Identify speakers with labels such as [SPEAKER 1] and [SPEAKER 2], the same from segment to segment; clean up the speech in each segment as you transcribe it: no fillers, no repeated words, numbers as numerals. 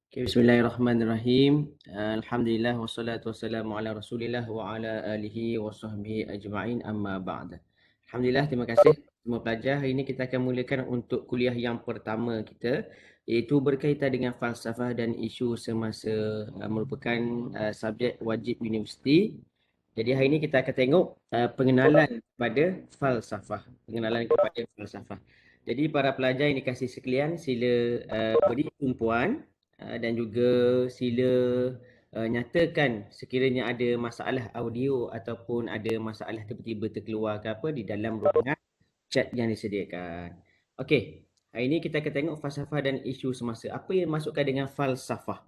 [SPEAKER 1] Okay, bismillahirrahmanirrahim. Alhamdulillah wassalatu wassalamu ala Rasulillah wa ala alihi wa sahbihi ajma'in amma ba'd. Alhamdulillah, terima kasih semua pelajar. Hari ini kita akan mulakan untuk kuliah yang pertama kita, iaitu berkaitan dengan falsafah dan isu semasa merupakan subjek wajib universiti. Jadi hari ini kita akan tengok pengenalan kepada falsafah. Pengenalan kepada falsafah. Jadi para pelajar yang dikasih sekalian, sila beri tumpuan dan juga sila nyatakan sekiranya ada masalah audio ataupun ada masalah tiba-tiba terkeluar ke apa di dalam ruangan chat yang disediakan. Okey, hari ini kita akan tengok falsafah dan isu semasa. Apa yang dimaksudkan dengan falsafah?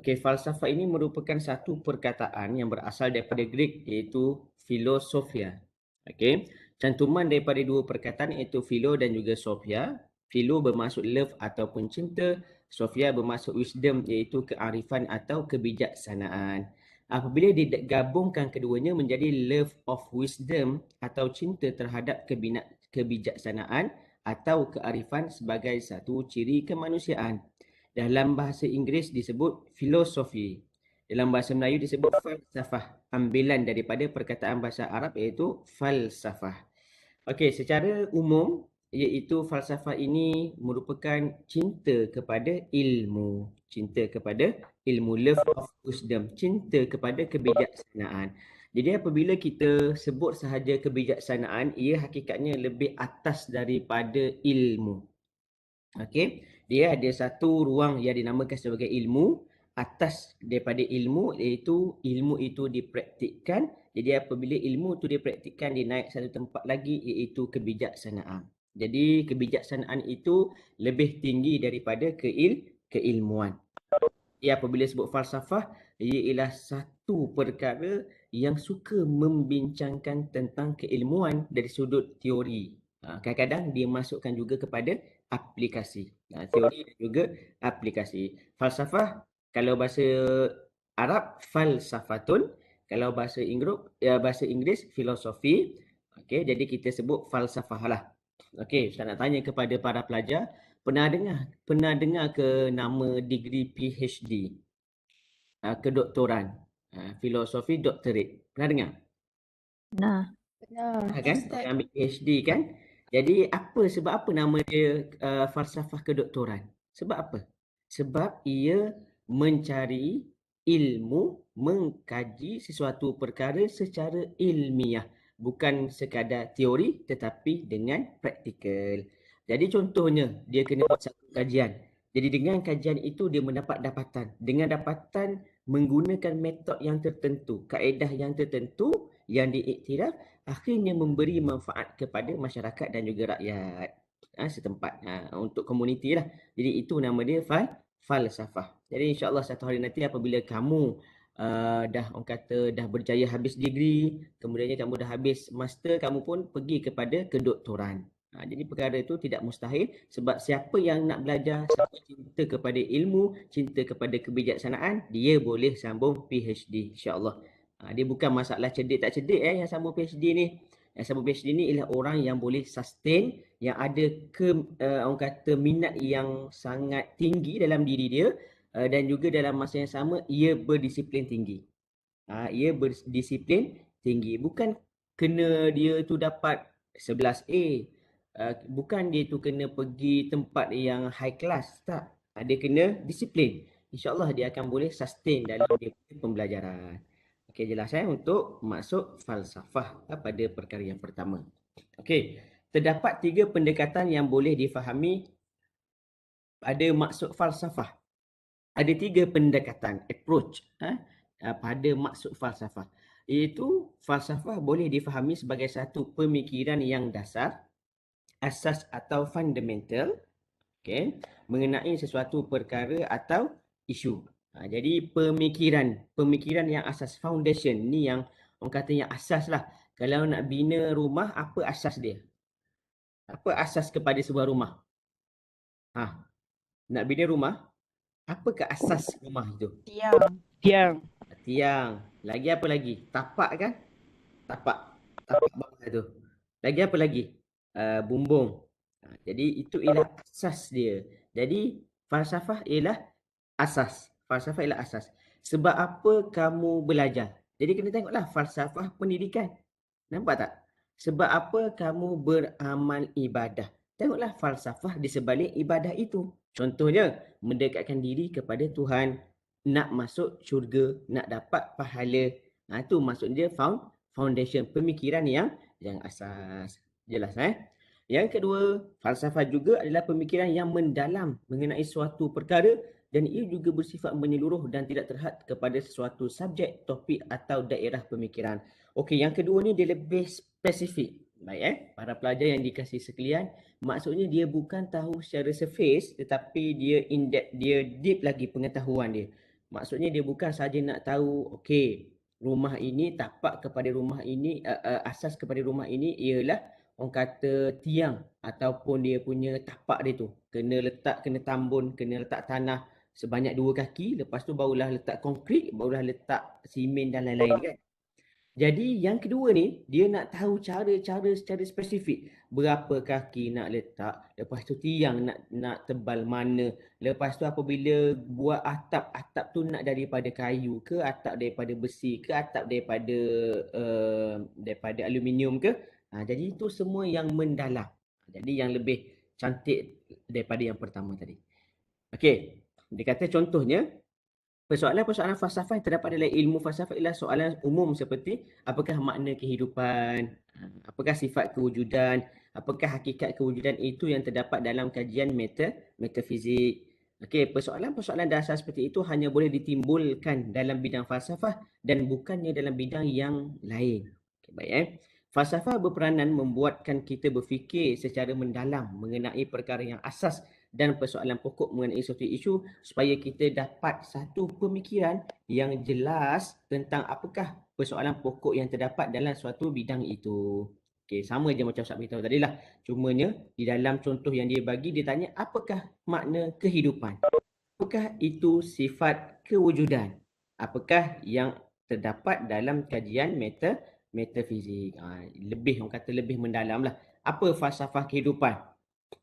[SPEAKER 1] Okey, falsafah ini merupakan satu perkataan yang berasal daripada Greek iaitu philosophia. Okey, cantuman daripada dua perkataan iaitu philo dan juga sophia. Philo bermaksud love ataupun cinta, sophia bermaksud wisdom iaitu kearifan atau kebijaksanaan. Apabila digabungkan keduanya menjadi love of wisdom atau cinta terhadap kebijaksanaan atau kearifan sebagai satu ciri kemanusiaan. Dalam bahasa Inggeris disebut filosofi. Dalam bahasa Melayu disebut falsafah. Ambilan daripada perkataan bahasa Arab iaitu falsafah. Okey, secara umum iaitu falsafah ini merupakan cinta kepada ilmu. Cinta kepada ilmu, love of wisdom, cinta kepada kebijaksanaan. Jadi apabila kita sebut sahaja kebijaksanaan, ia hakikatnya lebih atas daripada ilmu. Okey, dia ada satu ruang yang dinamakan sebagai ilmu, atas daripada ilmu iaitu ilmu itu dipraktikkan. Jadi apabila ilmu itu dipraktikkan, dia naik satu tempat lagi iaitu kebijaksanaan. Jadi kebijaksanaan itu lebih tinggi daripada keilmuan. Jadi apabila sebut falsafah, ia ialah satu perkara yang suka membincangkan tentang keilmuan dari sudut teori. Kadang-kadang dia masukkan juga kepada aplikasi. Teori dan juga aplikasi. Falsafah, kalau bahasa Arab, falsafatun. Kalau bahasa Inggeris, filosofi. Okey, jadi kita sebut falsafah lah. Okey, saya nak tanya kepada para pelajar, pernah dengar ke nama degree PhD, kedoktoran, filosofi doctorate? Pernah dengar?
[SPEAKER 2] Nah,
[SPEAKER 3] Benar,
[SPEAKER 1] Kan?
[SPEAKER 3] Ustaz.
[SPEAKER 1] Dia ambil PhD kan? Jadi sebab apa nama dia falsafah kedoktoran? Sebab apa? Sebab ia mencari ilmu, mengkaji sesuatu perkara secara ilmiah. Bukan sekadar teori tetapi dengan praktikal. Jadi contohnya, dia kena buat satu kajian. Jadi dengan kajian itu dia mendapat dapatan. Dengan dapatan menggunakan metod yang tertentu, kaedah yang tertentu yang diiktiraf, akhirnya memberi manfaat kepada masyarakat dan juga rakyat setempat, untuk komuniti lah. Jadi itu nama dia falsafah. Jadi insya-Allah satu hari nanti apabila kamu dah orang kata dah berjaya habis degree, kemudiannya kamu dah habis master, kamu pun pergi kepada kedoktoran. Jadi perkara itu tidak mustahil sebab siapa yang nak belajar, siapa cinta kepada ilmu, cinta kepada kebijaksanaan, dia boleh sambung PhD insya-Allah. Dia bukan masalah cerdik tak cerdik yang sambung PhD ni. Yang sambung PhD ni ialah orang yang boleh sustain, yang ada orang kata minat yang sangat tinggi dalam diri dia, dan juga dalam masa yang sama ia berdisiplin tinggi. Ia berdisiplin tinggi. Bukan kena dia tu dapat 11A. Bukan dia tu kena pergi tempat yang high class. Tak. Dia kena disiplin. InsyaAllah dia akan boleh sustain dalam dia punya pembelajaran. Okey, jelas untuk masuk falsafah pada perkara yang pertama. Okey, terdapat 3 pendekatan yang boleh difahami pada maksud falsafah. Ada 3 pendekatan, approach pada maksud falsafah. Iaitu falsafah boleh difahami sebagai satu pemikiran yang dasar, asas atau fundamental, mengenai sesuatu perkara atau isu. Jadi pemikiran yang asas, foundation ni yang orang kata yang asas lah. Kalau nak bina rumah, apa asas dia? Apa asas kepada sebuah rumah? Nak bina rumah, apakah asas rumah itu?
[SPEAKER 2] tiang.
[SPEAKER 1] Tiang. Lagi apa lagi? Tapak kan? Tapak. Tapak bawah tu. Lagi apa lagi? Bumbung. Jadi itu ialah asas dia. Jadi falsafah ialah asas. Falsafah ialah asas. Sebab apa kamu belajar? Jadi kena tengoklah falsafah pendidikan. Nampak tak? Sebab apa kamu beramal ibadah? Tengoklah falsafah di sebalik ibadah itu. Contohnya, mendekatkan diri kepada Tuhan, nak masuk syurga, nak dapat pahala. Itu maksud dia foundation, pemikiran yang asas. Jelas Yang kedua, falsafah juga adalah pemikiran yang mendalam mengenai suatu perkara dan ia juga bersifat menyeluruh dan tidak terhad kepada sesuatu subjek, topik atau daerah pemikiran. Okey, yang kedua ni dia lebih spesifik. Baik para pelajar yang dikasihi sekalian, maksudnya dia bukan tahu secara surface tetapi dia in depth, dia deep lagi pengetahuan dia. Maksudnya dia bukan saja nak tahu okey, rumah ini tapak kepada rumah ini, asas kepada rumah ini ialah orang kata tiang ataupun dia punya tapak dia tu kena letak, kena tambun, kena letak tanah sebanyak 2 kaki, lepas tu barulah letak konkrit, barulah letak simen dan lain-lain kan. Jadi yang kedua ni, dia nak tahu cara-cara secara spesifik. Berapa kaki nak letak, lepas tu tiang nak tebal mana. Lepas tu apabila buat atap, atap tu nak daripada kayu ke, atap daripada besi ke, atap daripada aluminium ke. Jadi itu semua yang mendalam. Jadi yang lebih cantik daripada yang pertama tadi. Okey, dia kata contohnya, persoalan-persoalan falsafah yang terdapat dalam ilmu falsafah ialah soalan umum seperti apakah makna kehidupan, apakah sifat kewujudan, apakah hakikat kewujudan itu yang terdapat dalam kajian metafizik. Okey, persoalan-persoalan dasar seperti itu hanya boleh ditimbulkan dalam bidang falsafah dan bukannya dalam bidang yang lain. Okay, baik Falsafah berperanan membuatkan kita berfikir secara mendalam mengenai perkara yang asas dan persoalan pokok mengenai suatu isu supaya kita dapat satu pemikiran yang jelas tentang apakah persoalan pokok yang terdapat dalam suatu bidang itu. Okey, sama je macam Ustaz beritahu tadi lah. Cumanya di dalam contoh yang dia bagi, dia tanya apakah makna kehidupan? Apakah itu sifat kewujudan? Apakah yang terdapat dalam kajian metafizik? Lebih orang kata lebih mendalam lah. Apa falsafah kehidupan?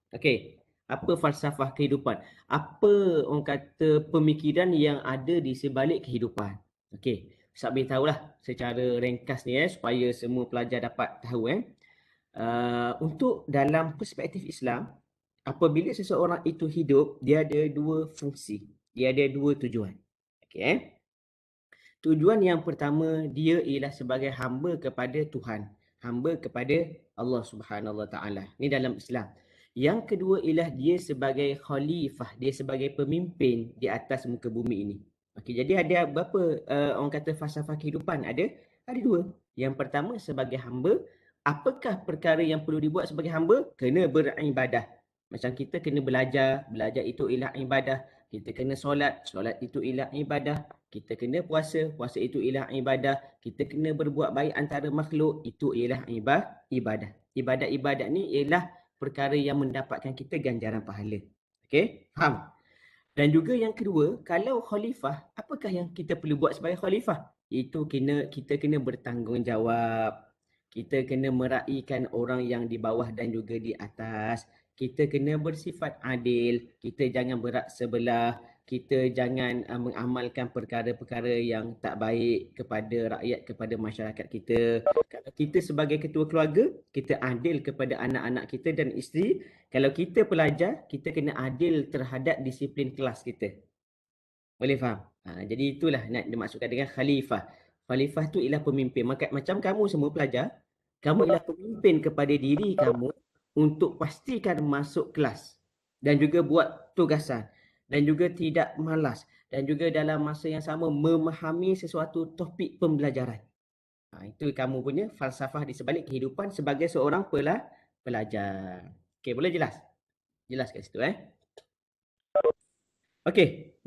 [SPEAKER 1] Okey, apa falsafah kehidupan? Apa orang kata pemikiran yang ada di sebalik kehidupan? Okey, Ustaz beritahulah secara ringkas ni supaya semua pelajar dapat tahu Untuk dalam perspektif Islam, apabila seseorang itu hidup, dia ada dua fungsi. Dia ada dua tujuan. Okey Tujuan yang pertama, dia ialah sebagai hamba kepada Tuhan. Hamba kepada Allah Subhanahu Wa Taala. Ini dalam Islam. Yang kedua ialah dia sebagai khalifah. Dia sebagai pemimpin di atas muka bumi ini. Okey, jadi ada berapa orang kata falsafah kehidupan? Ada dua. Yang pertama sebagai hamba. Apakah perkara yang perlu dibuat sebagai hamba? Kena beribadah. Macam kita kena belajar. Belajar itu ialah ibadah. Kita kena solat. Solat itu ialah ibadah. Kita kena puasa, puasa itu ialah ibadah. Kita kena berbuat baik antara makhluk, itu ialah ibadah. Ibadat-ibadat ni ialah perkara yang mendapatkan kita ganjaran pahala. Okey, faham? Dan juga yang kedua, kalau khalifah, apakah yang kita perlu buat sebagai khalifah? Itu kita kena bertanggungjawab. Kita kena meraihkan orang yang di bawah dan juga di atas. Kita kena bersifat adil. Kita jangan berat sebelah. Kita jangan mengamalkan perkara-perkara yang tak baik kepada rakyat, kepada masyarakat kita. Kalau kita sebagai ketua keluarga, kita adil kepada anak-anak kita dan isteri. Kalau kita pelajar, kita kena adil terhadap disiplin kelas kita. Boleh faham? Jadi itulah nak dimaksudkan dengan khalifah. Khalifah tu ialah pemimpin. Macam kamu semua pelajar, kamu ialah pemimpin kepada diri kamu untuk pastikan masuk kelas dan juga buat tugasan dan juga tidak malas dan juga dalam masa yang sama memahami sesuatu topik pembelajaran. Itu kamu punya falsafah di sebalik kehidupan sebagai seorang pelajar. Okey, boleh jelas? Jelas kat situ Okey,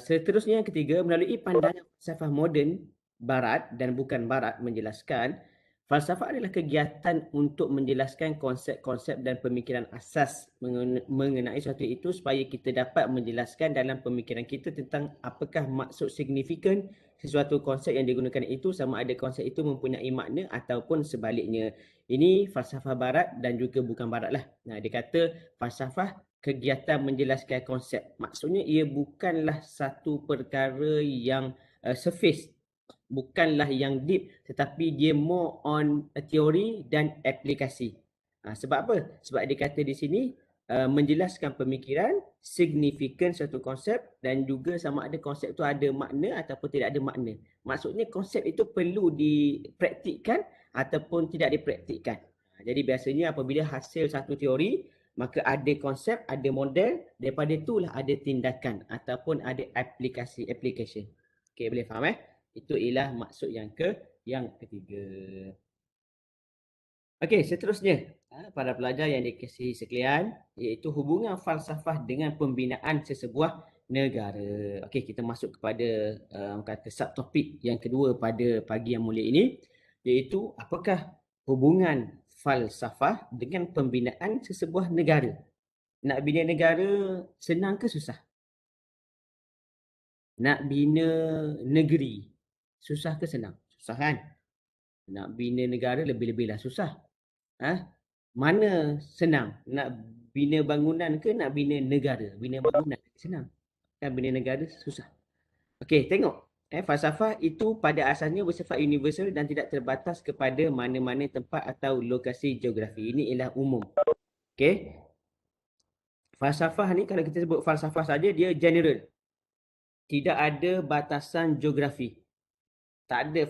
[SPEAKER 1] seterusnya yang ketiga, melalui pandangan falsafah moden barat dan bukan barat menjelaskan, falsafah adalah kegiatan untuk menjelaskan konsep-konsep dan pemikiran asas mengenai sesuatu itu supaya kita dapat menjelaskan dalam pemikiran kita tentang apakah maksud signifikan sesuatu konsep yang digunakan itu, sama ada konsep itu mempunyai makna ataupun sebaliknya. Ini falsafah barat dan juga bukan barat lah. Dia kata falsafah kegiatan menjelaskan konsep. Maksudnya ia bukanlah satu perkara yang surface, bukanlah yang deep, tetapi dia more on teori dan aplikasi. Sebab apa? Sebab dia kata di sini menjelaskan pemikiran, signifikan satu konsep dan juga sama ada konsep tu ada makna ataupun tidak ada makna. Maksudnya konsep itu perlu dipraktikkan ataupun tidak dipraktikkan. Jadi biasanya apabila hasil satu teori, maka ada konsep, ada model, daripada itulah ada tindakan ataupun ada application. Okey, boleh faham Itu ialah maksud yang ketiga. Okey, seterusnya para pelajar yang dikasihi sekalian, iaitu hubungan falsafah dengan pembinaan sesebuah negara. Okey, kita masuk kepada kata subtopik yang kedua pada pagi yang mulia ini, iaitu apakah hubungan falsafah dengan pembinaan sesebuah negara. Nak bina negara senang ke susah? Nak bina negeri susah ke senang? Susah kan? Nak bina negara lebih-lebihlah susah. Mana senang? Nak bina bangunan ke nak bina negara? Bina bangunan senang. Kan bina negara susah. Okey, tengok. Falsafah itu pada asalnya bersifat universal dan tidak terbatas kepada mana-mana tempat atau lokasi geografi. Ini ialah umum. Okey. Falsafah ni kalau kita sebut falsafah saja dia general. Tidak ada batasan geografi. Tak ada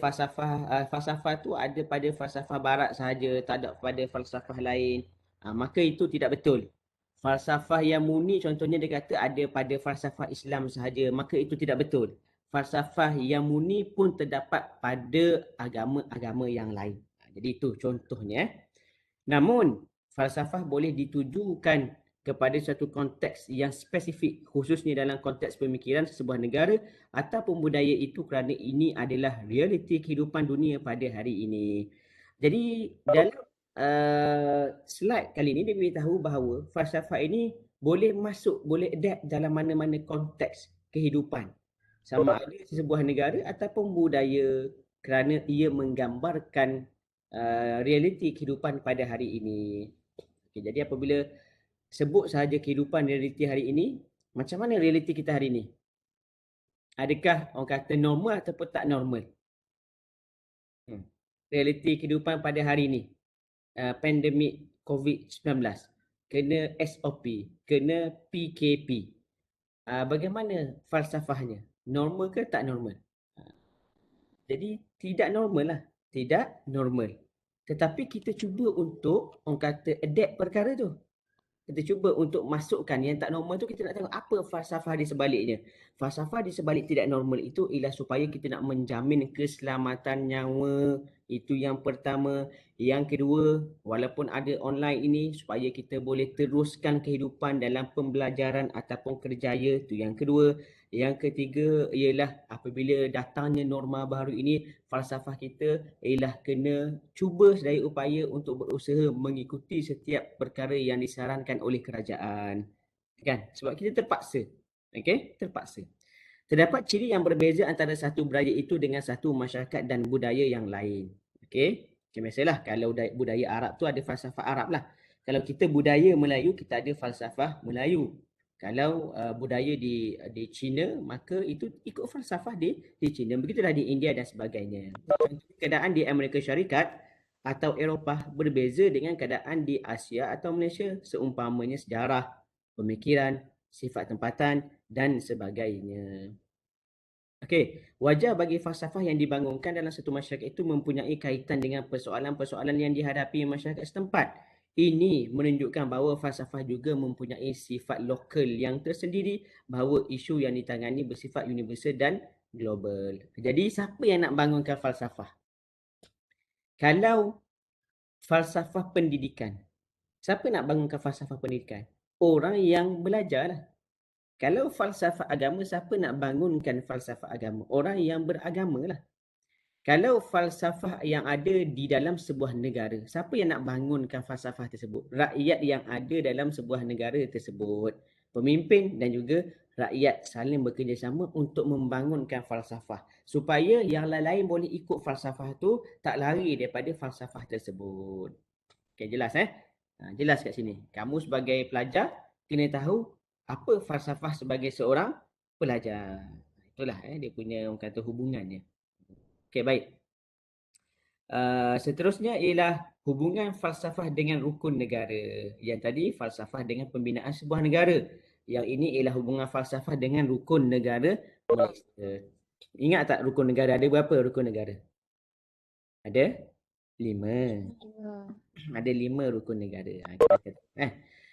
[SPEAKER 1] falsafah tu ada pada falsafah barat sahaja, tak ada pada falsafah lain. Maka itu tidak betul. Falsafah yang murni contohnya dia kata ada pada falsafah Islam sahaja, maka itu tidak betul. Falsafah yang murni pun terdapat pada agama-agama yang lain. Jadi itu contohnya. Namun, falsafah boleh ditujukan kepada satu konteks yang spesifik, khususnya dalam konteks pemikiran sebuah negara ataupun budaya itu kerana ini adalah realiti kehidupan dunia pada hari ini. Jadi, dalam slide kali ini dia beritahu bahawa falsafah ini boleh masuk, boleh adapt dalam mana-mana konteks kehidupan. Sama ada sebuah negara ataupun budaya kerana ia menggambarkan realiti kehidupan pada hari ini. Okay, jadi apabila sebut sahaja kehidupan realiti hari ini, macam mana realiti kita hari ini? Adakah orang kata normal ataupun tak normal? Realiti kehidupan pada hari ini, pandemik COVID-19, kena SOP, kena PKP. Bagaimana falsafahnya? Normal ke tak normal? Jadi tidak normal lah. Tidak normal. Tetapi kita cuba untuk orang kata adapt perkara tu. Kita cuba untuk masukkan yang tak normal tu, kita nak tengok apa falsafah di sebaliknya. Falsafah di sebalik tidak normal itu ialah supaya kita nak menjamin keselamatan nyawa. Itu yang pertama. Yang kedua, walaupun ada online ini, supaya kita boleh teruskan kehidupan dalam pembelajaran ataupun kerjaya. Itu yang kedua. Yang ketiga ialah apabila datangnya norma baru ini, falsafah kita ialah kena cuba sedaya upaya untuk berusaha mengikuti setiap perkara yang disarankan oleh kerajaan. Kan? Sebab kita terpaksa. Okey? Terpaksa. Terdapat ciri yang berbeza antara satu budaya itu dengan satu masyarakat dan budaya yang lain. Okey? Macam biasalah kalau budaya Arab tu ada falsafah Arab lah. Kalau kita budaya Melayu, kita ada falsafah Melayu. Kalau budaya di China, maka itu ikut falsafah di China. Begitulah di India dan sebagainya. Keadaan di Amerika Syarikat atau Eropah berbeza dengan keadaan di Asia atau Malaysia, seumpamanya sejarah, pemikiran, sifat tempatan dan sebagainya. Okey, wajar bagi falsafah yang dibangunkan dalam satu masyarakat itu mempunyai kaitan dengan persoalan-persoalan yang dihadapi masyarakat setempat. Ini menunjukkan bahawa falsafah juga mempunyai sifat lokal yang tersendiri, bahawa isu yang ditangani bersifat universal dan global. Jadi siapa yang nak bangunkan falsafah? Kalau falsafah pendidikan, siapa nak bangunkan falsafah pendidikan? Orang yang belajar lah. Kalau falsafah agama, siapa nak bangunkan falsafah agama? Orang yang beragama lah. Kalau falsafah yang ada di dalam sebuah negara, siapa yang nak bangunkan falsafah tersebut? Rakyat yang ada dalam sebuah negara tersebut. Pemimpin dan juga rakyat saling bekerjasama untuk membangunkan falsafah. Supaya yang lain-lain boleh ikut falsafah tu, tak lari daripada falsafah tersebut. Okay, jelas Jelas kat sini. Kamu sebagai pelajar, kena tahu apa falsafah sebagai seorang pelajar. Itulah dia punya orang kata hubungannya. Okey, baik. Seterusnya ialah hubungan falsafah dengan rukun negara. Yang tadi falsafah dengan pembinaan sebuah negara. Yang ini ialah hubungan falsafah dengan rukun negara Malaysia. Ingat tak rukun negara? Ada berapa rukun negara? Ada 5. Ada 5 rukun negara. Kita kata,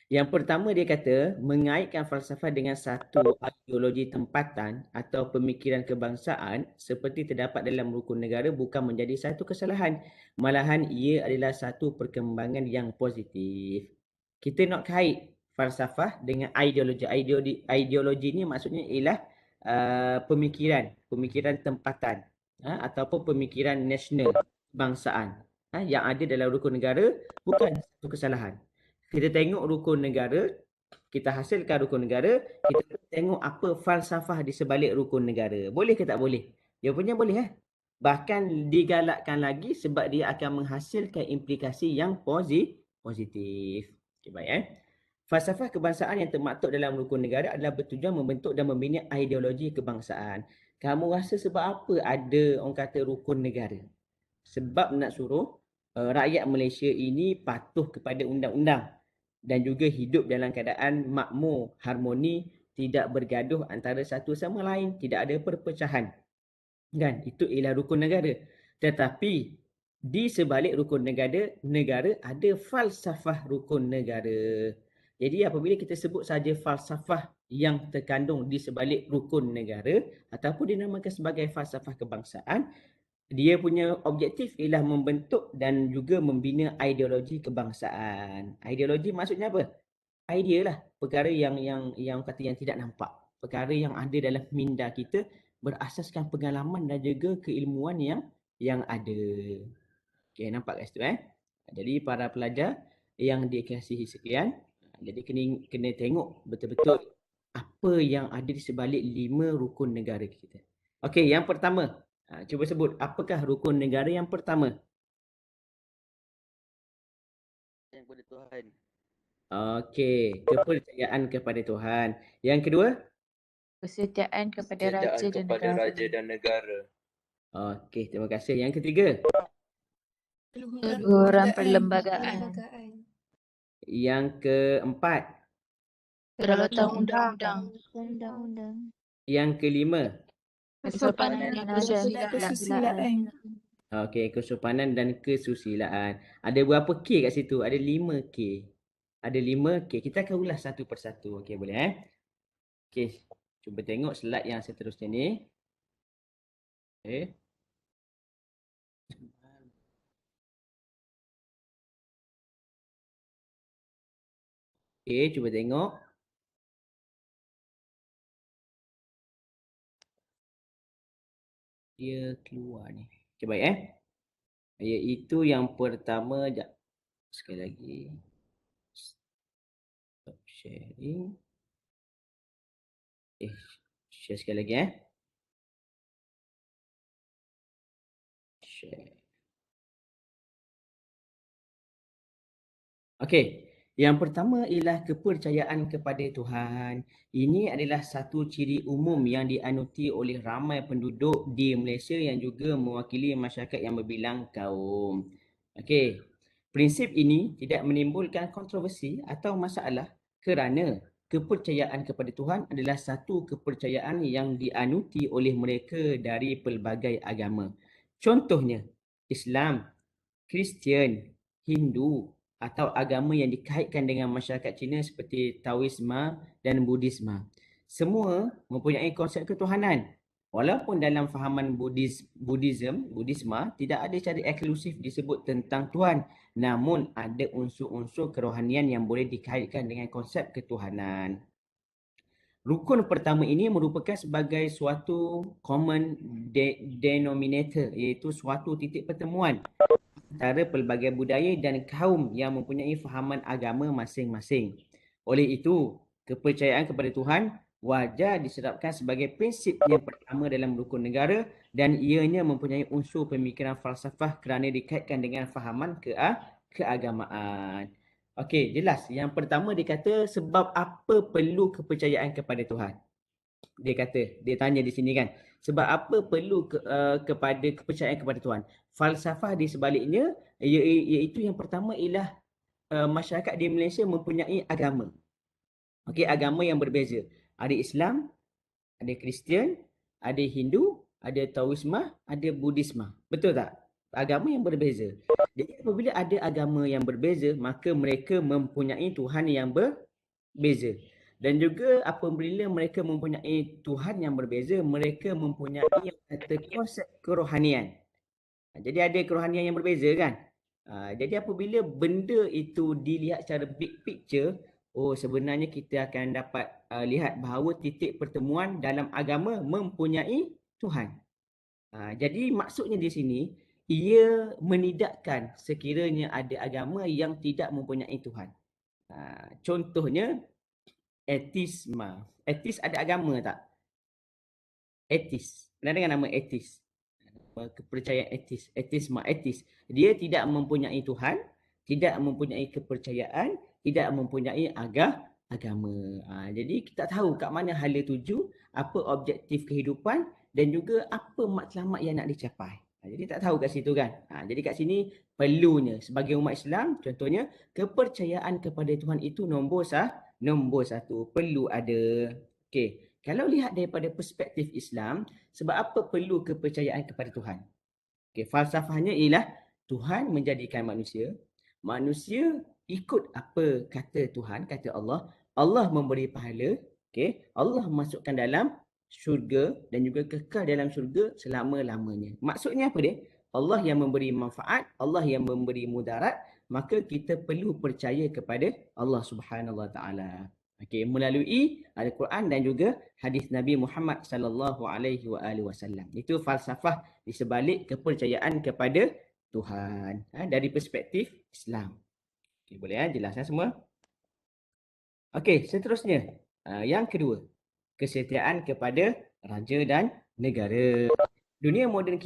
[SPEAKER 1] Yang pertama dia kata mengaitkan falsafah dengan satu ideologi tempatan atau pemikiran kebangsaan seperti terdapat dalam rukun negara bukan menjadi satu kesalahan. Malahan ia adalah satu perkembangan yang positif. Kita nak kait falsafah dengan ideologi. Ideologi ni maksudnya ialah pemikiran tempatan ataupun pemikiran nasional kebangsaan yang ada dalam rukun negara bukan satu kesalahan. Kita tengok rukun negara, kita hasilkan rukun negara, kita tengok apa falsafah di sebalik rukun negara. Boleh ke tak boleh? Jawapannya boleh Bahkan digalakkan lagi sebab dia akan menghasilkan implikasi yang positif. Okay, baik Falsafah kebangsaan yang termaktub dalam rukun negara adalah bertujuan membentuk dan membina ideologi kebangsaan. Kamu rasa sebab apa ada orang kata rukun negara? Sebab nak suruh rakyat Malaysia ini patuh kepada undang-undang dan juga hidup dalam keadaan makmur, harmoni, tidak bergaduh antara satu sama lain, tidak ada perpecahan. Kan? Itu ialah rukun negara. Tetapi di sebalik rukun negara ada falsafah rukun negara. Jadi apabila kita sebut saja falsafah yang terkandung di sebalik rukun negara ataupun dinamakan sebagai falsafah kebangsaan, dia punya objektif ialah membentuk dan juga membina ideologi kebangsaan. Ideologi maksudnya apa? Idea lah, perkara yang kata yang tidak nampak. Perkara yang ada dalam minda kita berasaskan pengalaman dan juga keilmuan yang ada. Okey, nampak kat situ Jadi para pelajar yang dikasihi sekalian, jadi kena tengok betul-betul apa yang ada di sebalik 5 rukun negara kita. Okey, yang pertama, cuba sebut apakah rukun negara yang pertama?
[SPEAKER 3] Kepada Tuhan.
[SPEAKER 1] Okey, kepercayaan kepada Tuhan. Yang kedua?
[SPEAKER 2] Kesetiaan kepada raja dan negara.
[SPEAKER 1] Okey, terima kasih. Yang ketiga?
[SPEAKER 2] Keluhuran perlembagaan.
[SPEAKER 1] Yang keempat?
[SPEAKER 2] Kedaulatan undang-undang.
[SPEAKER 1] Yang kelima?
[SPEAKER 2] Kesopanan dan kesusilaan.
[SPEAKER 1] Okey, kesopanan dan kesusilaan. Ada berapa K kat situ? Ada 5 K. Ada 5 K. Kita akan ulas satu persatu. Okey, boleh Okey, cuba tengok slide yang seterusnya ni. Okey. Okey, cuba tengok. Dia keluar ni. Okey, baik Iaitu yang pertama, sekejap. Sekali lagi. Stop sharing. Share sekali lagi Share. Okey. Yang pertama ialah kepercayaan kepada Tuhan. Ini adalah satu ciri umum yang dianuti oleh ramai penduduk di Malaysia yang juga mewakili masyarakat yang berbilang kaum. Okey. Prinsip ini tidak menimbulkan kontroversi atau masalah kerana kepercayaan kepada Tuhan adalah satu kepercayaan yang dianuti oleh mereka dari pelbagai agama. Contohnya, Islam, Kristian, Hindu atau agama yang dikaitkan dengan masyarakat Cina seperti Taoisme dan Buddhisme. Semua mempunyai konsep ketuhanan. Walaupun dalam fahaman Buddhisme tidak ada cara eksklusif disebut tentang Tuhan, namun ada unsur-unsur kerohanian yang boleh dikaitkan dengan konsep ketuhanan. Rukun pertama ini merupakan sebagai suatu common denominator, iaitu suatu titik pertemuan antara pelbagai budaya dan kaum yang mempunyai fahaman agama masing-masing. Oleh itu, kepercayaan kepada Tuhan wajar diserapkan sebagai prinsip yang pertama dalam rukun negara dan ianya mempunyai unsur pemikiran falsafah kerana dikaitkan dengan fahaman keagamaan. Okey, jelas. Yang pertama dia kata sebab apa perlu kepercayaan kepada Tuhan. Dia tanya di sini kan. Sebab apa perlu kepada kepercayaan kepada Tuhan. Falsafah di sebaliknya iaitu yang pertama ialah masyarakat di Malaysia mempunyai agama. Okey, agama yang berbeza. Ada Islam, ada Kristian, ada Hindu, ada Taoisme, ada Buddhisme. Betul tak? Agama yang berbeza. Jadi apabila ada agama yang berbeza, maka mereka mempunyai Tuhan yang berbeza. Dan juga apabila mereka mempunyai Tuhan yang berbeza, mereka mempunyai konsep kerohanian. Jadi ada kerohanian yang berbeza kan? Jadi apabila benda itu dilihat secara big picture, sebenarnya kita akan dapat lihat bahawa titik pertemuan dalam agama mempunyai Tuhan. Jadi maksudnya di sini, ia menidakkan sekiranya ada agama yang tidak mempunyai Tuhan. Contohnya, etisme. Etis ada agama tak? Etis. Pernah dengar nama etis? Kepercayaan etis, etis. Dia tidak mempunyai Tuhan, tidak mempunyai kepercayaan, tidak mempunyai agama. Jadi kita tahu kat mana hala tuju, apa objektif kehidupan dan juga apa matlamat yang nak dicapai. Jadi tak tahu kat situ kan. Jadi kat sini perlunya sebagai umat Islam, contohnya kepercayaan kepada Tuhan itu nombor satu, perlu ada. Okey, kalau lihat daripada perspektif Islam, sebab apa perlu kepercayaan kepada Tuhan? Okay, falsafahnya ialah Tuhan menjadikan manusia. Manusia ikut apa kata Tuhan, kata Allah. Allah memberi pahala. Okay, Allah masukkan dalam syurga dan juga kekal dalam syurga selama-lamanya. Maksudnya apa dia? Allah yang memberi manfaat, Allah yang memberi mudarat, maka kita perlu percaya kepada Allah Subhanahu Wa Taala. Okey, melalui Al-Quran dan juga hadis Nabi Muhammad sallallahu alaihi wasallam. Itu falsafah di sebalik kepercayaan kepada Tuhan dari perspektif Islam. Okay, boleh jelas semua? Okey, seterusnya. Yang kedua, kesetiaan kepada raja dan negara. Dunia moden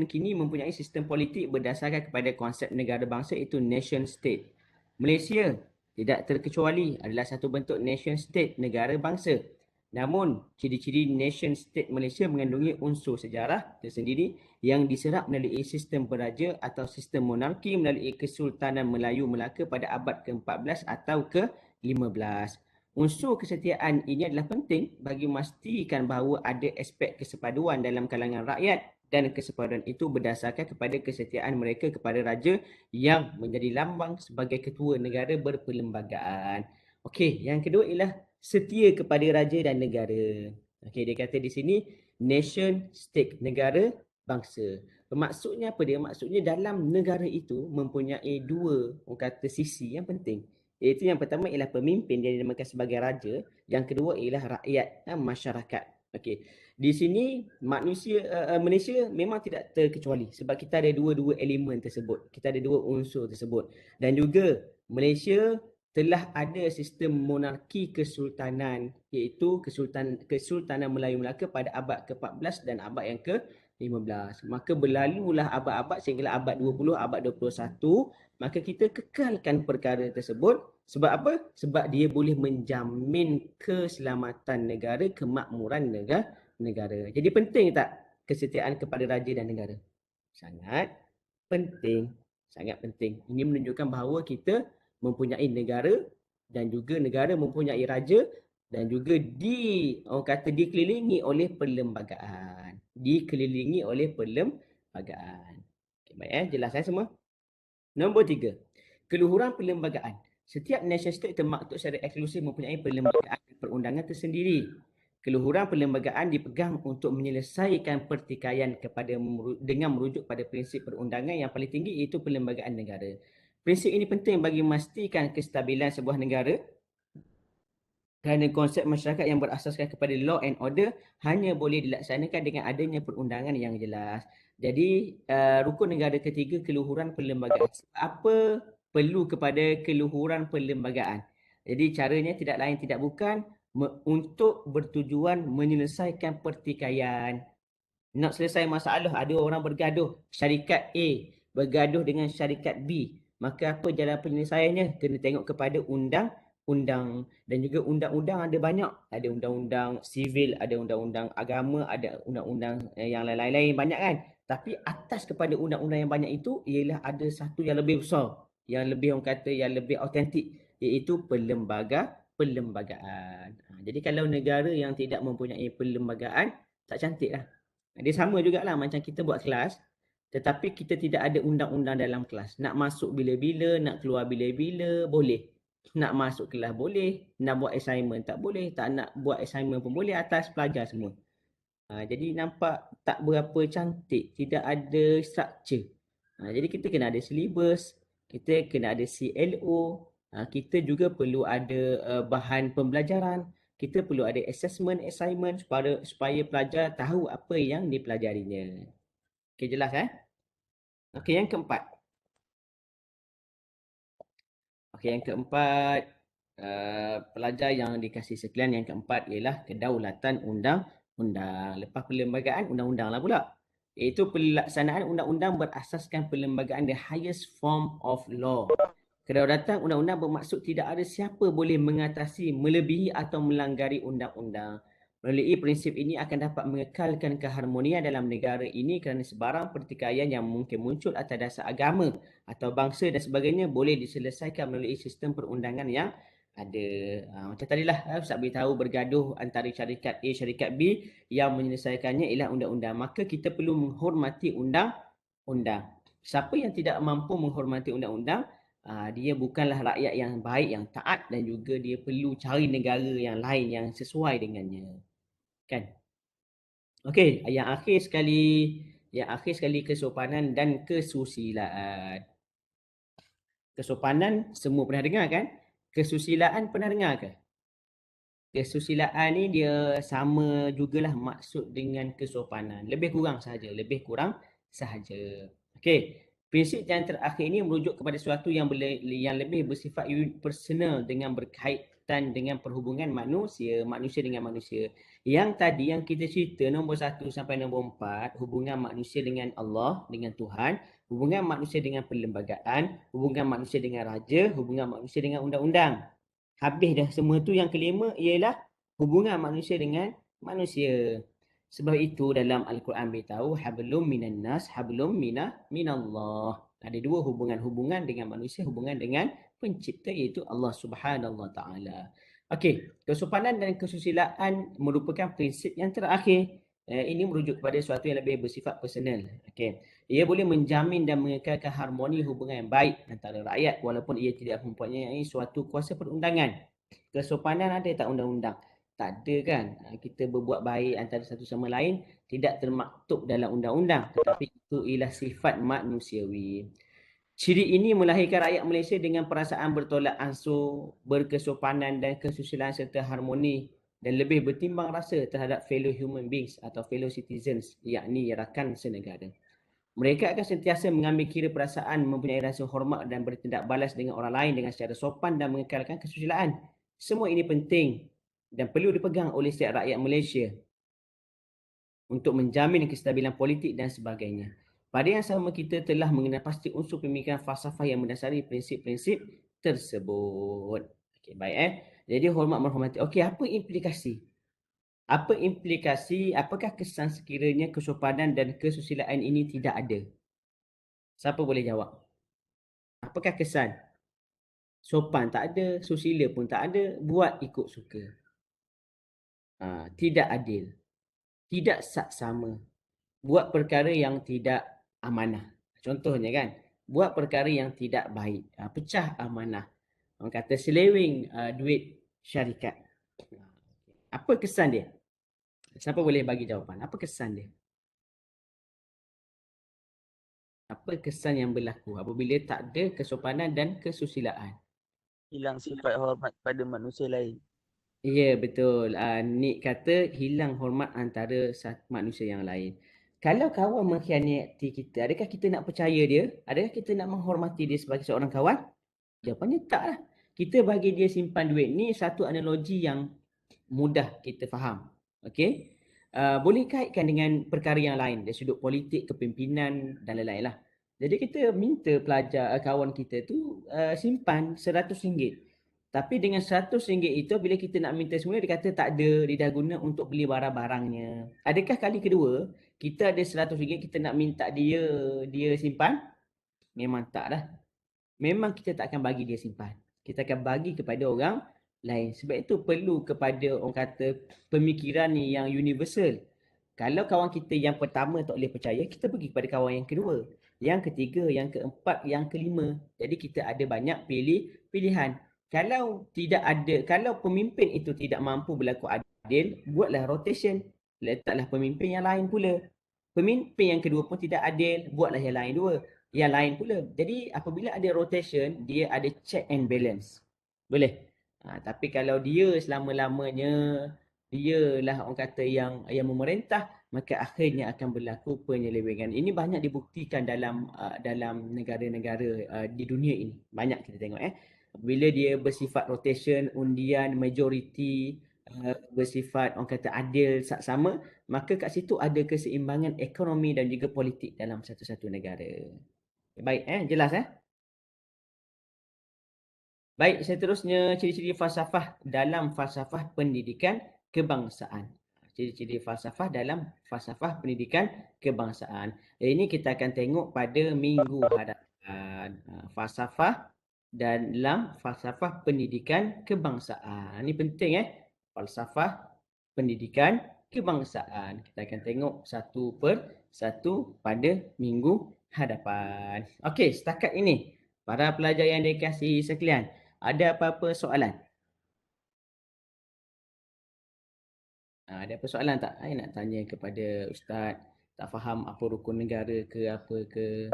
[SPEAKER 1] kini mempunyai sistem politik berdasarkan kepada konsep negara bangsa, itu nation state. Malaysia tidak terkecuali adalah satu bentuk nation state, negara bangsa. Namun, ciri-ciri nation state Malaysia mengandungi unsur sejarah tersendiri yang diserap melalui sistem beraja atau sistem monarki melalui Kesultanan Melayu Melaka pada abad ke-14 atau ke-15. Unsur kesetiaan ini adalah penting bagi memastikan bahawa ada aspek kesepaduan dalam kalangan rakyat dan kesepaduan itu berdasarkan kepada kesetiaan mereka kepada raja yang menjadi lambang sebagai ketua negara berperlembagaan. Okey, yang kedua ialah setia kepada raja dan negara. Okey, dia kata di sini nation state, negara bangsa. Maksudnya apa dia? Maksudnya dalam negara itu mempunyai dua sisi yang penting. Iaitu yang pertama ialah pemimpin yang dinamakan sebagai raja, yang kedua ialah rakyat, masyarakat. Okey. Di sini Malaysia memang tidak terkecuali sebab kita ada dua-dua elemen tersebut. Kita ada dua unsur tersebut. Dan juga Malaysia telah ada sistem monarki kesultanan, iaitu Kesultanan Melayu Melaka pada abad ke-14 dan abad yang ke-15. Maka berlalulah abad-abad sehinggalah abad 20, abad 21, maka kita kekalkan perkara tersebut. Sebab apa? Sebab dia boleh menjamin keselamatan negara, kemakmuran negara. Jadi penting tak kesetiaan kepada raja dan negara? Sangat penting. Sangat penting. Ini menunjukkan bahawa kita mempunyai negara dan juga negara mempunyai raja dan juga dikelilingi oleh perlembagaan. Dikelilingi oleh perlembagaan. Okay, baik jelas semua? Nombor 3, keluhuran perlembagaan. Setiap nation state termaktub secara eksklusif mempunyai perlembagaan perundangan tersendiri. Keluhuran perlembagaan dipegang untuk menyelesaikan pertikaian dengan merujuk pada prinsip perundangan yang paling tinggi, iaitu perlembagaan negara. Prinsip ini penting bagi memastikan kestabilan sebuah negara kerana konsep masyarakat yang berasaskan kepada law and order hanya boleh dilaksanakan dengan adanya perundangan yang jelas. Jadi rukun negara ketiga, keluhuran perlembagaan. Apa perlu kepada keluhuran perlembagaan? Jadi caranya tidak lain tidak bukan untuk bertujuan menyelesaikan pertikaian. Nak selesai masalah, ada orang bergaduh, syarikat A bergaduh dengan syarikat B. Maka apa jalan penyelesaiannya? Kena tengok kepada undang-undang. Dan juga undang-undang ada banyak. Ada undang-undang sivil, ada undang-undang agama, ada undang-undang yang lain-lain banyak kan. Tapi atas kepada undang-undang yang banyak itu ialah ada satu yang lebih besar, yang lebih orang kata yang lebih autentik, iaitu perlembagaan. Jadi kalau negara yang tidak mempunyai perlembagaan, tak cantik lah. Dia sama jugalah macam kita buat kelas, tetapi kita tidak ada undang-undang dalam kelas. Nak masuk bila-bila, nak keluar bila-bila, boleh. Nak masuk kelas boleh, nak buat assignment tak boleh, tak nak buat assignment pun boleh, atas pelajar semua. Jadi nampak tak berapa cantik, tidak ada structure. Jadi kita kena ada syllabus, kita kena ada CLO, kita juga perlu ada bahan pembelajaran, kita perlu ada assessment, assignment supaya pelajar tahu apa yang dipelajarinya. Okey, jelas Okey, yang keempat. Okey, yang keempat, pelajar yang dikasih sekalian, yang keempat ialah kedaulatan undang-undang. Lepas perlembagaan, undang-undang lah pula. Iaitu pelaksanaan undang-undang berasaskan perlembagaan the highest form of law. Kedaulatan undang-undang bermaksud tidak ada siapa boleh mengatasi, melebihi atau melanggari undang-undang. Melalui prinsip ini akan dapat mengekalkan keharmonian dalam negara ini kerana sebarang pertikaian yang mungkin muncul atas dasar agama atau bangsa dan sebagainya boleh diselesaikan melalui sistem perundangan yang ada. Macam tadilah Ustaz beritahu bergaduh antara syarikat A, syarikat B, yang menyelesaikannya ialah undang-undang. Maka kita perlu menghormati undang-undang. Siapa yang tidak mampu menghormati undang-undang, dia bukanlah rakyat yang baik, yang taat, dan juga dia perlu cari negara yang lain yang sesuai dengannya. Kan? Okey, yang akhir sekali kesopanan dan kesusilaan. Kesopanan semua pernah dengar kan? Kesusilaan pernah dengar ke? Kesusilaan ni dia sama jugalah maksud dengan kesopanan. Lebih kurang sahaja. Okey. Prinsip yang terakhir ini merujuk kepada sesuatu yang lebih bersifat personal dengan berkaitan dengan perhubungan manusia dengan manusia. Yang tadi yang kita cerita nombor 1 sampai nombor 4, hubungan manusia dengan Allah, dengan Tuhan, hubungan manusia dengan perlembagaan, hubungan manusia dengan raja, hubungan manusia dengan undang-undang. Habis dah semua tu. Yang kelima ialah hubungan manusia dengan manusia. Sebab itu dalam Al-Quran beritahu hablum minan nas, hablum minallah. Ada dua hubungan dengan manusia, hubungan dengan pencipta, iaitu Allah Subhanahu Wa Taala. Okey, kesopanan dan kesusilaan merupakan prinsip yang terakhir. Ini merujuk kepada sesuatu yang lebih bersifat personal. Okey. Ia boleh menjamin dan mengekalkan harmoni hubungan yang baik antara rakyat walaupun ia tidak mempunyai suatu kuasa perundangan. Kesopanan ada tak undang-undang? Tak ada kan? Kita berbuat baik antara satu sama lain tidak termaktub dalam undang-undang, tetapi itu ialah sifat manusiawi. Ciri ini melahirkan rakyat Malaysia dengan perasaan bertolak ansur, berkesopanan dan kesusilaan serta harmoni dan lebih bertimbang rasa terhadap fellow human beings atau fellow citizens, yakni rakan senegara. Mereka akan sentiasa mengambil kira perasaan, mempunyai rasa hormat dan bertindak balas dengan orang lain dengan secara sopan dan mengekalkan kesusilaan. Semua ini penting dan perlu dipegang oleh setiap rakyat Malaysia untuk menjamin kestabilan politik dan sebagainya. Pada yang sama, kita telah mengenal pasti unsur pemikiran falsafah yang mendasari prinsip-prinsip tersebut. Okey, baik Jadi hormat menghormati. Okey, apa implikasi? Apakah kesan sekiranya kesopanan dan kesusilaan ini tidak ada? Siapa boleh jawab? Apakah kesan? Sopan tak ada, susila pun tak ada, buat ikut suka. Tidak adil, tidak saksama, buat perkara yang tidak amanah. Contohnya kan, buat perkara yang tidak baik, pecah amanah. Orang kata seleweng duit syarikat. Apa kesan dia? Siapa boleh bagi jawapan? Apa kesan dia? Apa kesan yang berlaku apabila tak ada kesopanan dan kesusilaan?
[SPEAKER 3] Hilang sifat hormat pada manusia lain.
[SPEAKER 1] Ya, betul. Nik kata hilang hormat antara manusia yang lain. Kalau kawan mengkhianati kita, adakah kita nak percaya dia? Adakah kita nak menghormati dia sebagai seorang kawan? Jawapannya tak lah. Kita bagi dia simpan duit. Ni satu analogi yang mudah kita faham. Okey? Boleh kaitkan dengan perkara yang lain dari sudut politik, kepimpinan dan lain-lain lah. Jadi kita minta pelajar kawan kita tu simpan RM100. Tapi dengan RM100 itu bila kita nak minta semula dia kata tak ada, dia dah guna untuk beli barang-barangnya. Adakah kali kedua kita ada RM100 kita nak minta dia simpan? Memang tak lah. Memang kita tak akan bagi dia simpan. Kita akan bagi kepada orang lain. Sebab itu perlu kepada orang kata pemikiran ni yang universal. Kalau kawan kita yang pertama tak boleh percaya, kita pergi kepada kawan yang kedua, yang ketiga, yang keempat, yang kelima. Jadi kita ada banyak pilihan. Kalau pemimpin itu tidak mampu berlaku adil, buatlah rotation. Letaklah pemimpin yang lain pula. Pemimpin yang kedua pun tidak adil, buatlah yang lain pula. Jadi apabila ada rotation, dia ada check and balance. Boleh? Tapi kalau dia selama-lamanya dialah orang kata yang memerintah, maka akhirnya akan berlaku penyelewengan. Ini banyak dibuktikan dalam negara-negara di dunia ini. Banyak kita tengok bila dia bersifat rotation, undian, majoriti, bersifat orang kata adil, sama, maka kat situ ada keseimbangan ekonomi dan juga politik dalam satu-satu negara. Baik, jelas Baik, seterusnya ciri-ciri falsafah dalam falsafah pendidikan kebangsaan. Ciri-ciri falsafah dalam falsafah pendidikan kebangsaan. Ini kita akan tengok pada minggu hadapan. Falsafah dalam falsafah pendidikan kebangsaan. Ini penting falsafah pendidikan kebangsaan. Kita akan tengok satu per satu pada minggu hadapan. Okey, setakat ini para pelajar yang dikasihi sekalian, ada apa-apa soalan? Ada apa soalan tak? Saya nak tanya kepada Ustaz. Tak faham apa rukun negara ke apa ke.